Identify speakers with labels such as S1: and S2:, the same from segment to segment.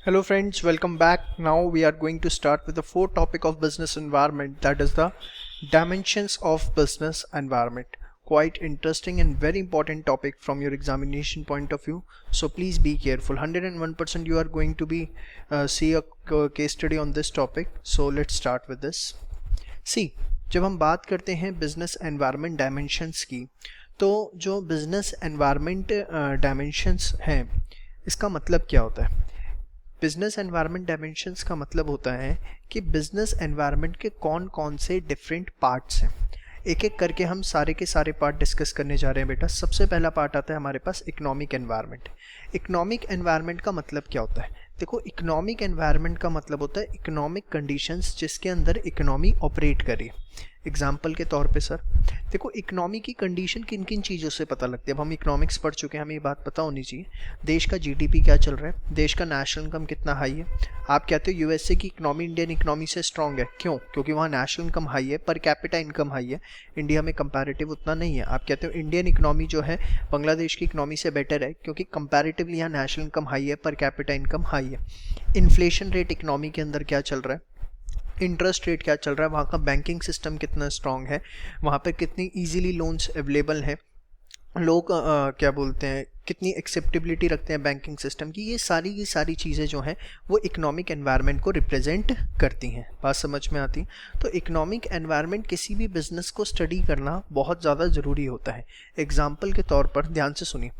S1: Hello friends, welcome back. Now we are going to start with the fourth topic of business environment, that is the dimensions of business environment. Quite interesting and very important topic from your examination point of view. So please be careful. 101% you are going to be see a case study on this topic. So let's start with this. See, जब हम बात करते हैं business environment dimensions की, तो जो business environment dimensions हैं, इसका मतलब क्या होता है? बिजनेस एनवायरनमेंट डायमेंशंस का मतलब होता है कि बिजनेस एनवायरनमेंट के कौन कौन से डिफरेंट पार्ट्स हैं. एक एक करके हम सारे के सारे पार्ट डिस्कस करने जा रहे हैं बेटा. सबसे पहला पार्ट आता है हमारे पास इकोनॉमिक एनवायरनमेंट. इकोनॉमिक एनवायरनमेंट का मतलब क्या होता है? देखो, इकोनॉमिक एनवायरनमेंट का मतलब होता है इकोनॉमिक कंडीशंस जिसके अंदर इकोनॉमी ऑपरेट करे. एग्जाम्पल के तौर पे सर, देखो इकोनॉमी की कंडीशन किन किन चीज़ों से पता लगती है. अब हम इकोनॉमिक्स पढ़ चुके हैं, हमें ये बात पता होनी चाहिए. देश का जीडीपी क्या चल रहा है, देश का नेशनल इनकम कितना हाई है. आप कहते हो यूएसए की इकोनॉमी इंडियन इकोनॉमी से स्ट्रांग है, क्यों? क्योंकि वहाँ नेशनल इनकम हाई है, पर कैपिटा इनकम हाई है. इंडिया में कंपैरेटिव उतना नहीं है. आप कहते हो इंडियन इकोनॉमी जो है बांग्लादेश की इकोनॉमी से बेटर है, क्योंकि कंपैरेटिवली यहाँ नेशनल इनकम हाई है, पर कैपिटा इनकम हाई है. इन्फ्लेशन रेट इकोनॉमी के अंदर क्या चल रहा है, इंटरेस्ट रेट क्या चल रहा है, वहाँ का बैंकिंग सिस्टम कितना स्ट्रांग है, वहाँ पर कितनी इजीली लोन्स अवेलेबल हैं, लोग क्या बोलते हैं, कितनी एक्सेप्टेबिलिटी रखते हैं बैंकिंग सिस्टम की. ये सारी चीज़ें जो हैं वो इकोनॉमिक एनवायरनमेंट को रिप्रेजेंट करती हैं. बात समझ में आती है? तो इकोनॉमिक एनवायरनमेंट किसी भी बिजनेस को स्टडी करना बहुत ज़्यादा ज़रूरी होता है. एग्जाम्पल के तौर पर ध्यान से सुनिए,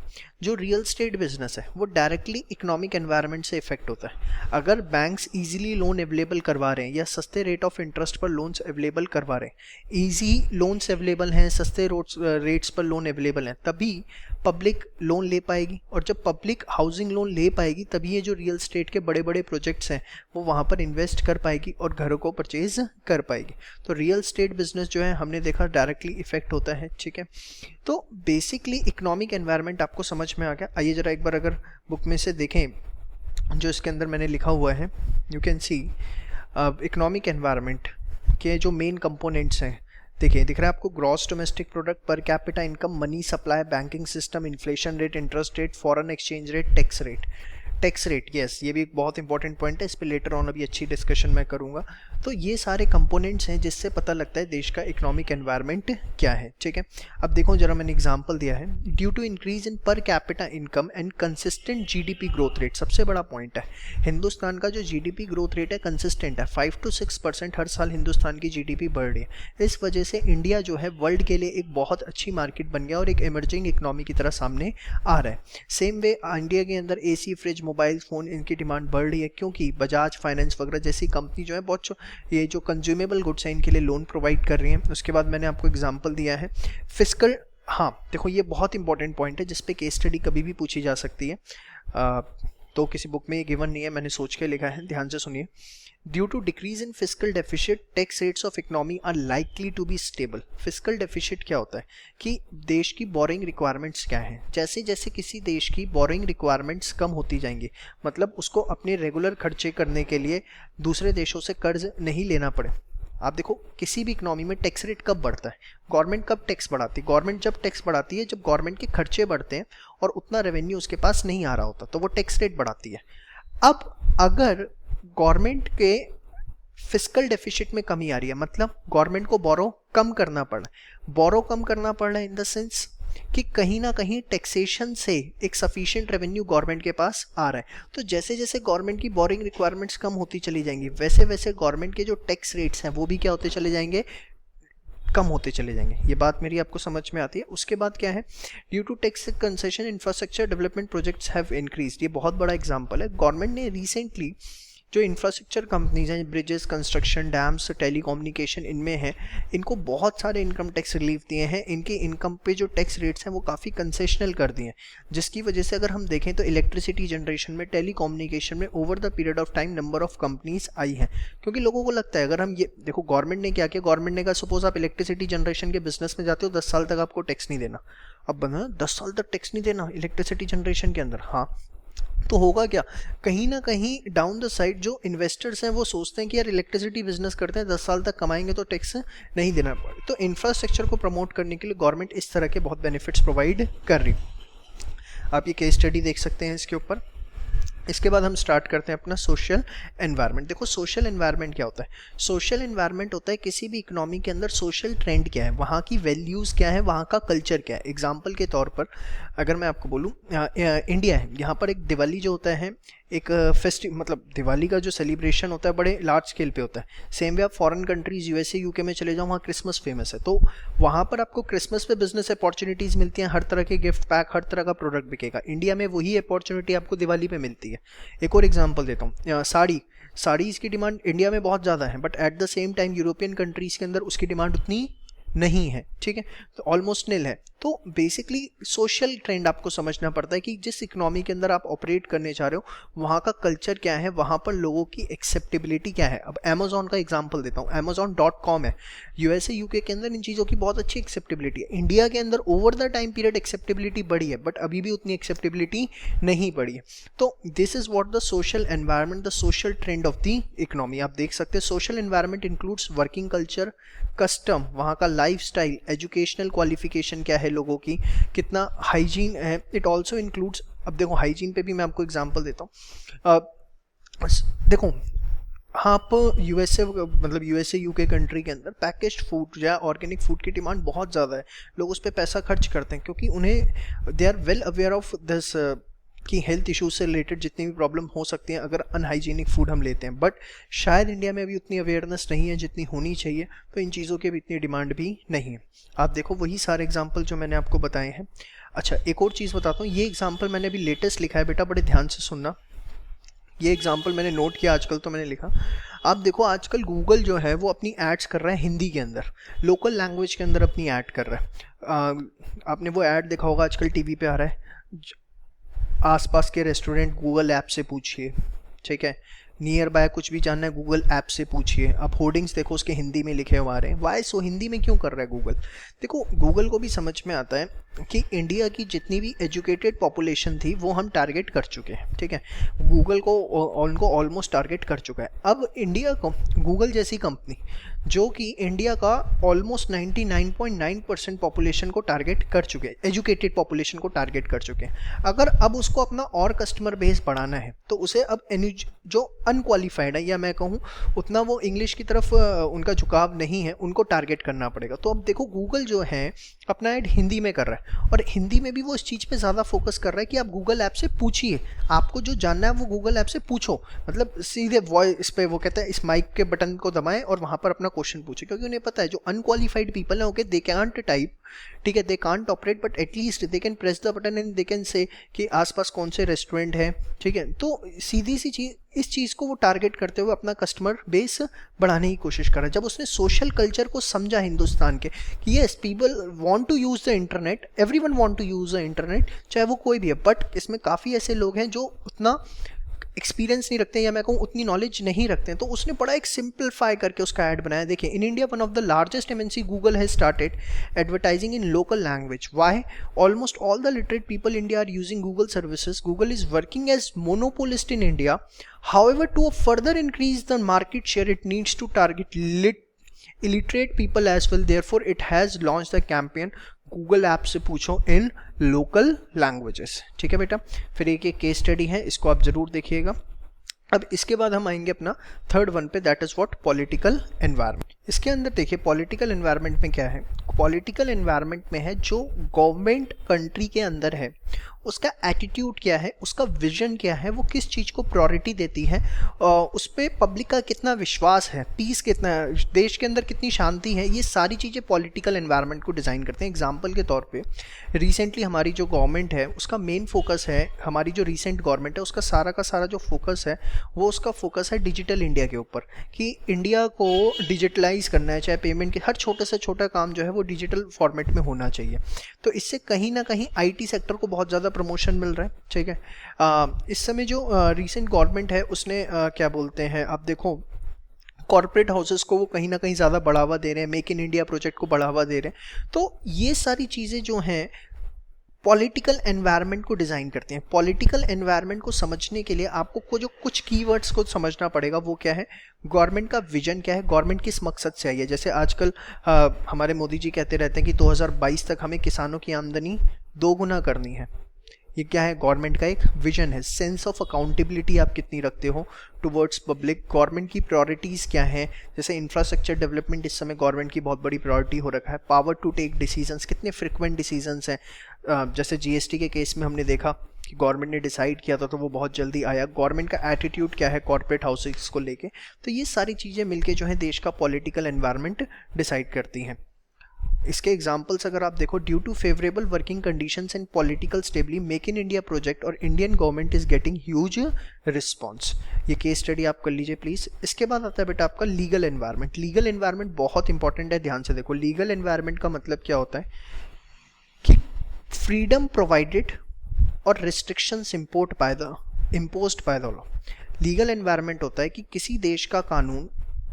S1: जो रियल स्टेट बिजनेस है वो डायरेक्टली इकोनॉमिक एनवायरनमेंट से इफेक्ट होता है. अगर बैंक्स ईजिली लोन अवेलेबल करवा रहे हैं या सस्ते रेट ऑफ इंटरेस्ट पर लोन्स अवेलेबल करवा रहे हैं, ईजी लोन्स अवेलेबल हैं, सस्ते रेट्स पर लोन अवेलेबल हैं, तभी पब्लिक लोन ले पाएगी. और जब पब्लिक हाउसिंग लोन ले पाएगी तभी ये जो रियल स्टेट के बड़े बड़े प्रोजेक्ट्स हैं वो वहाँ पर इन्वेस्ट कर पाएगी और घरों को परचेज कर पाएगी. तो रियल स्टेट बिजनेस जो है हमने देखा डायरेक्टली इफेक्ट होता है. ठीक है, तो बेसिकली इकोनॉमिक एनवायरनमेंट आपको समझ में आ गया. आइए ज़रा एक बार अगर बुक में से देखें जो इसके अंदर मैंने लिखा हुआ है, you can see economic environment के जो मेन कंपोनेंट्स हैं. देखिए, दिख रहा है आपको ग्रॉस डोमेस्टिक प्रोडक्ट, पर capita income, money supply, banking system, inflation rate, interest rate, foreign exchange rate, tax rate. Tax rate, yes, ये भी एक बहुत इंपॉर्टेंट पॉइंट है, इस पर लेटर ऑन अभी अच्छी डिस्कशन मैं करूंगा. तो ये सारे कंपोनेंट्स हैं जिससे पता लगता है देश का इकोनॉमिक एनवायरनमेंट क्या है. ठीक है, अब देखो जरा, मैंने एग्जांपल दिया है, due to increase in per capita income and consistent GDP growth rate. सबसे बड़ा पॉइंट है, हिंदुस्तान का जो जीडीपी ग्रोथ रेट है कंसिस्टेंट है, 5 to 6% हर साल हिंदुस्तान की जीडीपी बढ़ रही है. इस वजह से इंडिया जो है वर्ल्ड के लिए एक बहुत अच्छी मार्केट बन गया और एक इमर्जिंग इकोनॉमी की तरह सामने आ रहा है. सेम वे इंडिया के अंदर एसी, फ्रिज, मोबाइल फ़ोन, इनकी डिमांड बढ़ रही है, क्योंकि बजाज फाइनेंस वगैरह जैसी कंपनी जो है बहुत ये जो कंज्यूमेबल गुड्स हैं इनके लिए लोन प्रोवाइड कर रही हैं. उसके बाद मैंने आपको एग्जांपल दिया है फिस्कल. हाँ देखो, ये बहुत इंपॉर्टेंट पॉइंट है जिस पे केस स्टडी कभी भी पूछी जा सकती है. तो किसी बुक में ये गिवन नहीं है, मैंने सोच के लिखा है, ध्यान से सुनिए. Due to decrease in fiscal deficit, tax rates of economy are likely to be stable. Fiscal deficit क्या होता है कि देश की बोरिंग रिक्वायरमेंट्स क्या हैं. जैसे जैसे किसी देश की बोरिंग रिक्वायरमेंट्स कम होती जाएंगी, मतलब उसको अपने रेगुलर खर्चे करने के लिए दूसरे देशों से कर्ज नहीं लेना पड़े. आप देखो, किसी भी इकोनॉमी में टैक्स रेट कब बढ़ता है, गवर्नमेंट कब टैक्स बढ़ाती है. गवर्नमेंट जब टैक्स बढ़ाती है जब गवर्नमेंट के खर्चे बढ़ते हैं और उतना रेवेन्यू उसके पास नहीं आ रहा होता, तो वो टैक्स रेट बढ़ाती है. अब अगर गवर्नमेंट के फिस्कल डेफिसिट में कमी आ रही है, मतलब गवर्नमेंट को बोरो कम करना पड़ रहा है. बोरो कम करना पड़ रहा है इन द सेंस कि कहीं ना कहीं टैक्सेशन से एक सफिशिएंट रेवेन्यू गवर्नमेंट के पास आ रहा है. तो जैसे जैसे गवर्नमेंट की बोरिंग रिक्वायरमेंट्स कम होती चली जाएंगी, वैसे वैसे गवर्नमेंट के जो टैक्स रेट्स हैं वो भी क्या होते चले जाएंगे, कम होते चले जाएंगे. ये बात मेरी आपको समझ में आती है. उसके बाद क्या है, due to tax concession infrastructure development projects have increased. ये बहुत बड़ा एग्जांपल है. गवर्नमेंट ने रिसेंटली जो इंफ्रास्ट्रक्चर कंपनीज हैं, ब्रिजेस, कंस्ट्रक्शन, डैम्स, टेलीकम्युनिकेशन, इनमें हैं, इनको बहुत सारे इनकम टैक्स रिलीफ दिए हैं. इनके इनकम पे जो टैक्स रेट्स हैं वो काफ़ी कंसेशनल कर दिए हैं, जिसकी वजह से अगर हम देखें तो इलेक्ट्रिसिटी जनरेशन में, टेलीकम्युनिकेशन में over the period of time number of companies आई हैं. क्योंकि लोगों को लगता है, अगर हम ये देखो, गवर्नमेंट ने क्या किया, गवर्नमेंट ने कहा सपोज आप इलेक्ट्रिसिटी जनरेशन के बिजनेस में जाते हो, 10 साल तक आपको टैक्स नहीं देना. अब बना 10 साल तक टैक्स नहीं देना इलेक्ट्रिसिटी जनरेशन के अंदर. हाँ, तो होगा क्या, कहीं ना कहीं डाउन द साइड जो इन्वेस्टर्स हैं वो सोचते हैं कि यार इलेक्ट्रिसिटी बिजनेस करते हैं, 10 साल तक कमाएंगे तो टैक्स नहीं देना पड़े. तो इंफ्रास्ट्रक्चर को प्रमोट करने के लिए गवर्नमेंट इस तरह के बहुत बेनिफिट्स प्रोवाइड कर रही. आप ये केस स्टडी देख सकते हैं इसके ऊपर. इसके बाद हम स्टार्ट करते हैं अपना सोशल एनवायरनमेंट। देखो सोशल एनवायरनमेंट क्या होता है? सोशल एनवायरनमेंट होता है किसी भी इकोनॉमी के अंदर सोशल ट्रेंड क्या है, वहाँ की वैल्यूज़ क्या है, वहाँ का कल्चर क्या है। एग्जांपल के तौर पर अगर मैं आपको बोलूँ, इंडिया है, यहाँ पर एक दिवाली जो होता है, एक मतलब दिवाली का जो सेलिब्रेशन होता है बड़े लार्ज स्केल पे होता है। सेम वे आप फॉरेन कंट्रीज यूएसए यूके में चले जाओ, वहाँ क्रिसमस फेमस है, तो वहाँ पर आपको क्रिसमस पे बिजनेस अपॉर्चुनिटीज़ मिलती हैं, हर तरह के गिफ्ट पैक, हर तरह का प्रोडक्ट बिकेगा। इंडिया में वही अपॉर्चुनिटी आपको दिवाली पे मिलती है। एक और एग्जांपल देता हूँ, साड़ीज़ की डिमांड इंडिया में बहुत ज़्यादा है, but at the same time European countries के अंदर उसकी डिमांड उतनी नहीं है, ठीक है, तो ऑलमोस्ट नील है। तो बेसिकली सोशल ट्रेंड आपको समझना पड़ता है कि जिस इकोनॉमी के अंदर आप ऑपरेट करने जा रहे हो वहाँ का कल्चर क्या है, वहाँ पर लोगों की एक्सेप्टेबिलिटी क्या है। अब अमेजोन का एग्जांपल देता हूँ, amazon.com है, यूएसए यूके के अंदर इन चीज़ों की बहुत अच्छी एक्सेप्टेबिलिटी है। इंडिया के अंदर over the time period acceptability बढ़ी है, बट अभी भी उतनी एक्सेप्टेबिलिटी नहीं बढ़ी है। तो this is what the social environment, the social trend of the economy. आप देख सकते हैं social environment includes working culture, custom, वहाँ का लाइफस्टाइल, एजुकेशनल क्वालिफिकेशन क्या है लोगों की, कितना हाइजीन है। इट ऑल्सो इंक्लूड्स, अब देखो हाइजीन पे भी मैं आपको एग्जांपल देता हूँ। देखो आप यूएसए, मतलब यूएसए यूके कंट्री के अंदर पैकेज्ड फूड या ऑर्गेनिक फूड की डिमांड बहुत ज़्यादा है, लोग उस पर पैसा खर्च करते हैं क्योंकि उन्हें they are well aware of this कि हेल्थ इश्यूज से रिलेटेड जितनी भी प्रॉब्लम हो सकती हैं अगर अनहाइजीनिक फूड हम लेते हैं। बट शायद इंडिया में अभी उतनी अवेयरनेस नहीं है जितनी होनी चाहिए, तो इन चीज़ों की भी इतनी डिमांड भी नहीं है। आप देखो वही सारे एग्जांपल जो मैंने आपको बताए हैं। अच्छा एक और चीज़ बताता हूँ, ये एग्जांपल मैंने अभी लेटेस्ट लिखा है, बेटा बड़े ध्यान से सुनना। ये एग्जांपल मैंने नोट किया आजकल, तो मैंने लिखा। आप देखो आजकल गूगल जो है वो अपनी एड्स कर रहा है हिंदी के अंदर, लोकल लैंग्वेज के अंदर अपनी ऐड कर रहा है। आपने वो ऐड देखा होगा, आजकल टीवी पे आ रहा है, आसपास के रेस्टोरेंट गूगल ऐप से पूछिए, ठीक है, नियर बाय कुछ भी जानना है गूगल ऐप से पूछिए। आप होर्डिंग्स देखो उसके हिंदी में लिखे हुए आ रहे हैं, वाई सो हिंदी में क्यों कर रहा है गूगल? देखो गूगल को भी समझ में आता है कि इंडिया की जितनी भी एजुकेटेड पॉपुलेशन थी वो हम टारगेट कर चुके हैं, ठीक है, गूगल को उनको ऑलमोस्ट टारगेट कर चुका है। अब इंडिया को गूगल जैसी कंपनी जो कि इंडिया का ऑलमोस्ट 99.9% पॉपुलेशन को टारगेट कर चुके हैं, एजुकेटेड पॉपुलेशन को टारगेट कर चुके हैं, अगर अब उसको अपना और कस्टमर बेस बढ़ाना है तो उसे अब जो अनक्वालिफाइड है, या मैं कहूँ उतना वो इंग्लिश की तरफ उनका झुकाव नहीं है, उनको टारगेट करना पड़ेगा। तो अब देखो गूगल जो है अपना ऐड हिंदी में कर रहा है, और हिंदी में भी वो इस चीज़ पे ज़्यादा फोकस कर रहा है कि आप गूगल ऐप से पूछिए, आपको जो जानना है वो गूगल ऐप से पूछो, मतलब सीधे वॉइस पे वो कहता है इस माइक के बटन को दबाएं और वहाँ पर अपना क्वेश्चन पूछे, क्योंकि उन्हें पता है जो अनक्वालिफाइड पीपल है ओके दे कैंट टाइप, ठीक है, they can't operate, but at least they can press the button and they can say कि आसपास कौन से रेस्टोरेंट है, ठीक है। तो सीधी सी चीज़, इस चीज़ को वो टारगेट करते हुए अपना कस्टमर बेस बढ़ाने की कोशिश कर रहा है। जब उसने सोशल कल्चर को समझा हिंदुस्तान के कि yes people want to use the internet, everyone want to use the internet, चाहे वो कोई भी है, बट इसमें काफ़ी ऐसे लोग हैं जो उतना एक्सपीरियंस नहीं रखते हैं, या मैं कहूँ उतनी नॉलेज नहीं रखते हैं, तो उसने बड़ा एक सिंपलीफाई करके उसका ऐड बनाया। देखिए, in India one of the largest MNC Google has started advertising in local language. Why? Almost all the literate people India are using Google services. Google is working as monopolist in India. However, to further increase the market share, it needs to target illiterate people as well. Therefore, it has launched the campaign Google app से पूछो इन local languages, ठीक है बेटा। फिर एक case study है, इसको आप जरूर देखिएगा। अब इसके बाद हम आएंगे अपना थर्ड वन पे, that is what political environment. इसके अंदर देखिए पॉलिटिकल एनवायरनमेंट में क्या है, पॉलिटिकल एनवायरनमेंट में है जो गवर्नमेंट कंट्री के अंदर है उसका एटीट्यूड क्या है, उसका विजन क्या है, वो किस चीज़ को प्रायोरिटी देती है, उस पर पब्लिक का कितना विश्वास है, पीस कितना, देश के अंदर कितनी शांति है, ये सारी चीज़ें पॉलिटिकल एनवायरनमेंट को डिज़ाइन करते हैं। एग्जांपल के तौर पे रिसेंटली हमारी जो गवर्नमेंट है उसका मेन फोकस है, हमारी जो रिसेंट गवर्नमेंट है उसका सारा का सारा जो फोकस है वो उसका फोकस है डिजिटल इंडिया के ऊपर, कि इंडिया को डिजिटलाइज करना है, चाहे पेमेंट के हर छोटे से छोटा काम जो है वो डिजिटल फॉर्मेट में होना चाहिए। तो इससे कहीं ना कहीं आईटी सेक्टर को बहुत ज़्यादा प्रमोशन मिल रहा है, ठीक है। इस समय जो रीसेंट गवर्नमेंट है उसने क्या बोलते हैं, आप देखो कॉर्पोरेट हाउसेस को वो कहीं ना कहीं ज़्यादा बढ़ावा दे रहे हैं, मेक इन इंडिया प्रोजेक्ट को बढ़ावा दे रहे हैं। तो ये सारी चीज़ें जो हैं पॉलिटिकल एनवायरनमेंट को डिज़ाइन करते हैं। पॉलिटिकल एनवायरनमेंट को समझने के लिए आपको जो कुछ कीवर्ड्स को समझना पड़ेगा वो क्या है, गवर्नमेंट का विजन क्या है, गवर्नमेंट किस मकसद से आई है। जैसे आजकल हमारे मोदी जी कहते रहते हैं कि 2022 तक हमें किसानों की आमदनी 2 गुना करनी है, ये क्या है, गवर्नमेंट का एक विजन है। सेंस ऑफ अकाउंटेबिलिटी आप कितनी रखते हो टुवर्ड्स पब्लिक, गवर्नमेंट की प्रायोरिटीज़ क्या हैं, जैसे इंफ्रास्ट्रक्चर डेवलपमेंट इस समय गवर्नमेंट की बहुत बड़ी प्रायोरिटी हो रखा है। पावर टू टेक डिसीजंस, कितने फ्रिक्वेंट डिसीजंस हैं, जैसे जीएसटी के केस में हमने देखा कि गवर्नमेंट ने डिसाइड किया था तो वो बहुत जल्दी आया। गवर्नमेंट का एटीट्यूड क्या है कॉर्पोरेट हाउसेस को लेके, तो ये सारी चीज़ें मिलके जो है देश का पॉलिटिकल एनवायरनमेंट डिसाइड करती हैं। इसके एग्जाम्पल्स अगर आप देखो, due to favourable working conditions and political stability, make in India project और Indian government is getting huge response. ये केस स्टडी आप कर लीजिए प्लीज। इसके बाद आता है बेटा आपका लीगल एनवायरनमेंट। लीगल एनवायरनमेंट बहुत इंपॉर्टेंट है, ध्यान से देखो। लीगल एनवायरनमेंट का मतलब क्या होता है कि फ्रीडम प्रोवाइडेड और restrictions imposed by the law. Legal environment होता है कि किसी देश का कानून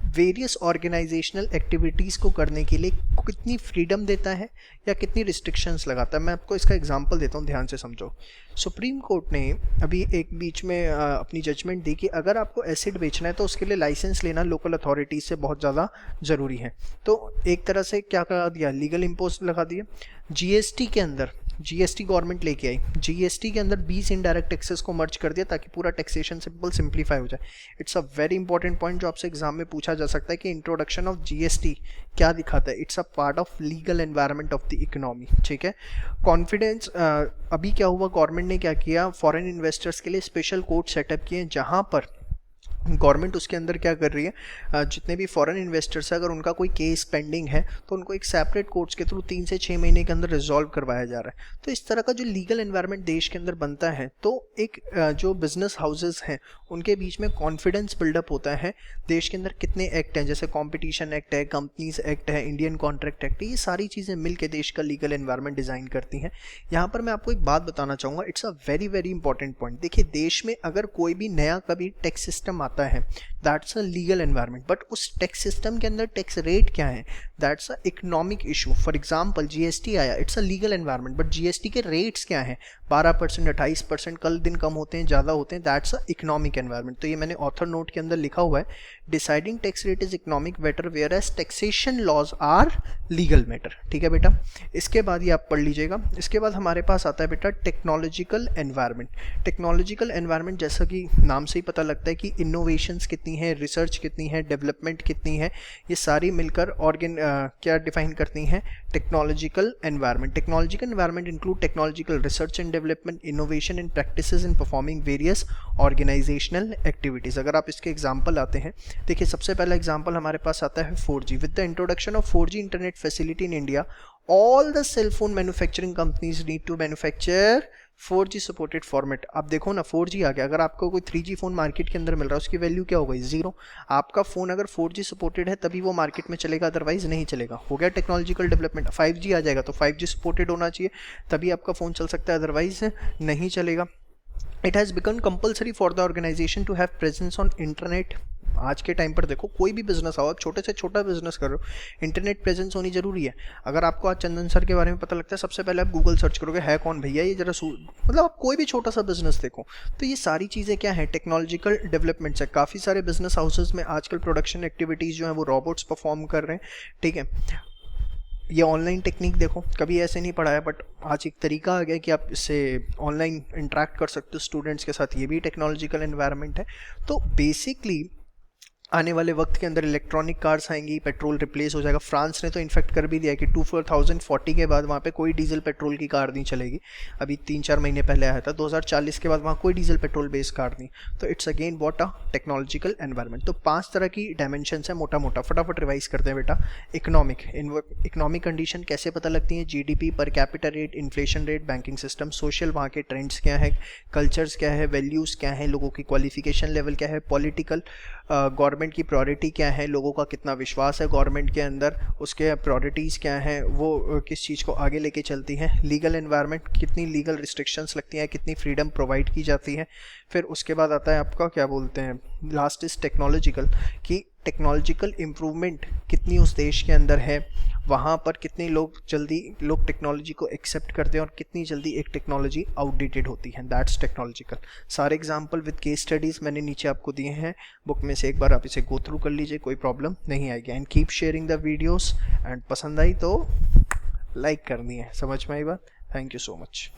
S1: वेरियस ऑर्गेनाइजेशनल एक्टिविटीज़ को करने के लिए कितनी फ्रीडम देता है या कितनी रिस्ट्रिक्शंस लगाता है। मैं आपको इसका एग्जांपल देता हूँ, ध्यान से समझो। सुप्रीम कोर्ट ने अभी एक बीच में अपनी जजमेंट दी कि अगर आपको एसिड बेचना है तो उसके लिए लाइसेंस लेना लोकल अथॉरिटीज़ से बहुत ज़्यादा ज़रूरी है। तो एक तरह से क्या करा दिया, लीगल इम्पोज लगा दिया। जीएसटी के अंदर, जीएसटी गवर्नमेंट लेके आई, जीएसटी के अंदर 20 इनडायरेक्ट टैक्सेस को मर्ज कर दिया ताकि पूरा टैक्सेशन सिंपलीफाई हो जाए। It's a very important point जो आपसे एग्जाम में पूछा जा सकता है कि इंट्रोडक्शन ऑफ जीएसटी क्या दिखाता है। It's a part of legal environment of the economy, ठीक है। कॉन्फिडेंस, अभी क्या हुआ, गवर्नमेंट ने क्या किया, फॉरेन इन्वेस्टर्स के लिए स्पेशल कोर्ट सेटअप किए जहाँ पर गवर्नमेंट उसके अंदर क्या कर रही है, जितने भी फॉरेन इन्वेस्टर्स है अगर उनका कोई केस पेंडिंग है तो उनको एक सेपरेट कोर्ट्स के थ्रू 3 से 6 महीने के अंदर रिजॉल्व करवाया जा रहा है। तो इस तरह का जो लीगल एनवायरनमेंट देश के अंदर बनता है तो एक जो बिजनेस हाउसेस हैं उनके बीच में कॉन्फिडेंस बिल्डअप होता है। देश के अंदर कितने एक्ट हैं, जैसे कॉम्पिटिशन एक्ट है, कंपनीज एक्ट है, इंडियन कॉन्ट्रैक्ट एक्ट है, ये सारी चीज़ें मिलकर देश का लीगल एनवायरनमेंट डिज़ाइन करती हैं। यहाँ पर मैं आपको एक बात बताना चाहूँगा, it's a very very important point. देखिए, देश में अगर कोई भी नया कभी टैक्स सिस्टम आता है, that's a legal environment, but उस टैक्स सिस्टम के अंदर टैक्स रेट क्या है, that's a economic issue. For example GST आया, it's a legal environment, but GST के रेट्स क्या हैं, 12%, 28%, कल दिन कम होते हैं, ज़्यादा होते हैं, दैट्स अ इकोनॉमिक एनवायरनमेंट। तो ये मैंने ऑथर नोट के अंदर लिखा हुआ है, deciding tax rate is economic matter whereas taxation laws are legal matter, ठीक है बेटा। इसके बाद ये आप पढ़ लीजिएगा। इसके बाद हमारे पास आता है बेटा टेक्नोलॉजिकल एनवायरनमेंट। टेक्नोलॉजिकल एनवायरनमेंट जैसा कि नाम से ही पता लगता है कि इनोवेशंस कितनी है, रिसर्च कितनी है, डेवलपमेंट कितनी है, ये सारी मिलकर क्या डिफाइन करती हैं, technological environment. Technological environment include technological research and development, innovation and practices in performing various organisational activities. अगर आप इसके एग्जांपल आते हैं, देखिए सबसे पहला एग्जांपल हमारे पास आता है 4G। With the introduction of 4G internet facility in India, all the cell phone manufacturing companies need to manufacture 4G supported format. आप देखो ना 4G आ गया, अगर आपको कोई 3G फोन मार्केट के अंदर मिल रहा है उसकी वैल्यू क्या हो गई, 0। आपका फोन अगर 4G सपोर्टेड है तभी वो मार्केट में चलेगा, अदरवाइज नहीं चलेगा। हो गया टेक्नोलॉजिकल डेवलपमेंट। 5G आ जाएगा तो 5G सपोर्टेड होना चाहिए तभी आपका फोन चल सकता है, अदरवाइज नहीं चलेगा। It has become compulsory for the organisation to have presence on internet. आज के टाइम पर देखो कोई भी बिजनेस हो, आप छोटे से छोटा बिजनेस कर रहे हो, इंटरनेट प्रेजेंस होनी जरूरी है। अगर आपको आज चंदन सर के बारे में पता लगता है, सबसे पहले आप गूगल सर्च करोगे है कौन भैया ये, जरा मतलब आप कोई भी छोटा सा बिजनेस देखो। तो ये सारी चीज़ें क्या है, टेक्नोलॉजिकल डेवलपमेंट्स है। काफ़ी सारे बिजनेस हाउसेज में आजकल प्रोडक्शन एक्टिविटीज़ जो है वो रोबोट्स परफॉर्म कर रहे हैं, ठीक है। ये ऑनलाइन टेक्निक देखो, कभी ऐसे नहीं पढ़ाया बट आज एक तरीका आ गया कि आप इससे ऑनलाइन इंटरेक्ट कर सकते हो स्टूडेंट्स के साथ, ये भी टेक्नोलॉजिकल एनवायरनमेंट है। तो बेसिकली आने वाले वक्त के अंदर इलेक्ट्रॉनिक कार्स आएंगी, पेट्रोल रिप्लेस हो जाएगा। फ्रांस ने तो इनफैक्ट कर भी दिया कि 2040 के बाद वहाँ पे कोई डीजल पेट्रोल की कार नहीं चलेगी। अभी 3-4 महीने पहले आया था, 2040 के बाद वहाँ कोई डीजल पेट्रोल बेस्ड कार नहीं। तो it's again what a technological environment. तो 5 तरह की डायमेंशंस है मोटा मोटा, फटाफट रिवाइज करते हैं बेटा। इकोनॉमिक कंडीशन कैसे पता लगती है, GDP, per capita rate, inflation rate, banking system. Social, वहाँ के ट्रेंड्स क्या है, कल्चर्स क्या है, वैल्यूज़ क्या है, लोगों की क्वालिफिकेशन लेवल क्या है। पॉलिटिकल, गवर्नमेंट की प्रायोरिटी क्या है, लोगों का कितना विश्वास है गवर्नमेंट के अंदर, उसके प्रायोरिटीज़ क्या हैं, वो किस चीज़ को आगे लेके चलती हैं। लीगल एनवायरनमेंट, कितनी लीगल रिस्ट्रिक्शंस लगती हैं, कितनी फ्रीडम प्रोवाइड की जाती है। फिर उसके बाद आता है आपका क्या बोलते हैं, लास्ट इज टेक्नोलॉजिकल, कि टेक्नोलॉजिकल इम्प्रूवमेंट कितनी उस देश के अंदर है, वहाँ पर कितने लोग टेक्नोलॉजी को एक्सेप्ट करते हैं और कितनी जल्दी एक टेक्नोलॉजी आउटडेटेड होती है, दैट्स टेक्नोलॉजिकल। सारे एग्जांपल विद केस स्टडीज़ मैंने नीचे आपको दिए हैं बुक में से, एक बार आप इसे गो थ्रू कर लीजिए, कोई प्रॉब्लम नहीं आएगी। And keep sharing the videos, and पसंद आई तो लाइक करनी है। समझ में आई बात? Thank you so much.